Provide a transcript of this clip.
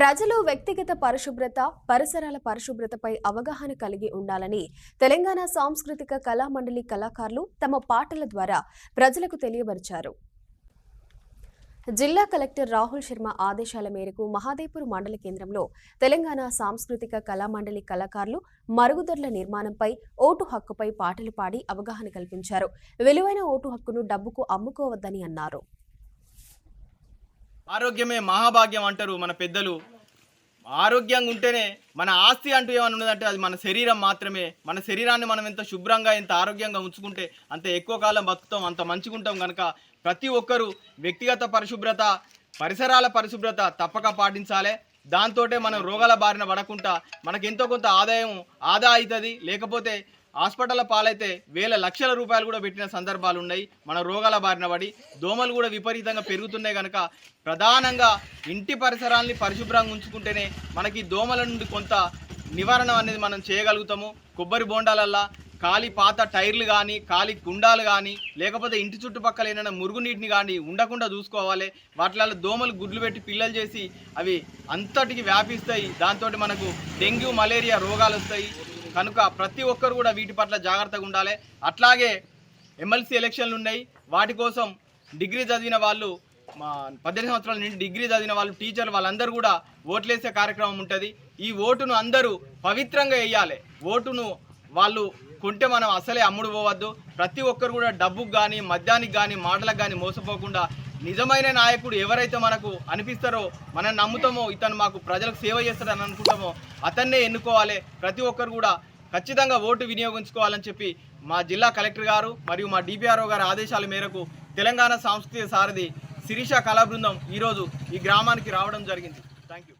ప్రజలు వ్యక్తిగత పరిశుభ్రత, పరిసరాల పరిశుభ్రతపై అవగాహన కలిగి ఉండాలని తెలంగాణ సాంస్కృతిక కళా మండలి కళాకారులు తమ పాటల ద్వారా ప్రజలకు తెలియపరిచారు. జిల్లా కలెక్టర్ రాహుల్ శర్మ ఆదేశాల మేరకు మహాదేవ్పూర్ మండల కేంద్రంలో తెలంగాణ సాంస్కృతిక కళా మండలి కళాకారులు మరుగుదొడ్ల నిర్మాణంపై, ఓటు హక్కుపై పాటలు పాడి అవగాహన కల్పించారు. విలువైన ఓటు హక్కును డబ్బుకు అమ్ముకోవద్దని అన్నారు. ఆరోగ్యమే మహాభాగ్యం అంటారు మన పెద్దలు. ఆరోగ్యంగా ఉంటేనే మన ఆస్తి అంటూ ఏమైనా ఉన్నదంటే అది మన శరీరం మాత్రమే. మన శరీరాన్ని మనం ఎంత శుభ్రంగా, ఎంత ఆరోగ్యంగా ఉంచుకుంటే అంత ఎక్కువ కాలం బతుకుతాం, అంత మంచిగా ఉంటాం. కనుక ప్రతి ఒక్కరూ వ్యక్తిగత పరిశుభ్రత, పరిసరాల పరిశుభ్రత తప్పక పాటించాలి. దాంతోటే మనం రోగాల బారిన పడకుండా మనకు ఎంతో కొంత ఆదా అవుతుంది. లేకపోతే హాస్పిటల్ పాలైతే వేల లక్షల రూపాయలు కూడా పెట్టిన సందర్భాలు ఉన్నాయి. మన రోగాల బారిన పడి దోమలు కూడా విపరీతంగా పెరుగుతున్నాయి. కనుక ప్రధానంగా ఇంటి పరిసరాల్ని పరిశుభ్రంగా ఉంచుకుంటేనే మనకి దోమల నుండి కొంత నివారణ అనేది మనం చేయగలుగుతాము. కొబ్బరి బోండాలల్లా ఖాళీ పాత టైర్లు కానీ, ఖాళీ కుండాలు కానీ, లేకపోతే ఇంటి చుట్టుపక్కల ఏమైనా మురుగునీటిని కానీ ఉండకుండా చూసుకోవాలి. వాటిలలో దోమలు గుడ్లు పెట్టి పిల్లలు చేసి అవి అంతటికి వ్యాపిస్తాయి. దాంతో మనకు డెంగ్యూ, మలేరియా రోగాలు వస్తాయి. కనుక ప్రతి ఒక్కరు కూడా వీటి పట్ల జాగ్రత్తగా ఉండాలి. అట్లాగే ఎమ్మెల్సీ ఎలక్షన్లు ఉన్నాయి. వాటి కోసం డిగ్రీ చదివిన వాళ్ళు, 18 సంవత్సరాల నుండి డిగ్రీ చదివిన వాళ్ళు, టీచర్లు వాళ్ళందరూ కూడా ఓట్లేసే కార్యక్రమం ఉంటుంది. ఈ ఓటును అందరూ పవిత్రంగా వేయాలి. ఓటును వాళ్ళు కొంటే మనం అసలే అమ్ముడు పోవద్దు. ప్రతి ఒక్కరు కూడా డబ్బుకు కానీ, మద్యానికి కానీ, మాటలకు కానీ మోసపోకుండా నిజమైన నాయకుడు ఎవరైతే మనకు అనిపిస్తారో, మనం నమ్ముతామో, ఇతను మాకు ప్రజలకు సేవ చేస్తాడని అనుకుంటామో అతన్నే ఎన్నుకోవాలి. ప్రతి ఒక్కరు కూడా ఖచ్చితంగా ఓటు వినియోగించుకోవాలని చెప్పి మా జిల్లా కలెక్టర్ గారు మరియు మా డిపిఆర్ఓ గారి ఆదేశాల మేరకు తెలంగాణ సాంస్కృతిక సారథి శిరీష కళా బృందం ఈరోజు ఈ గ్రామానికి రావడం జరిగింది. Thank you.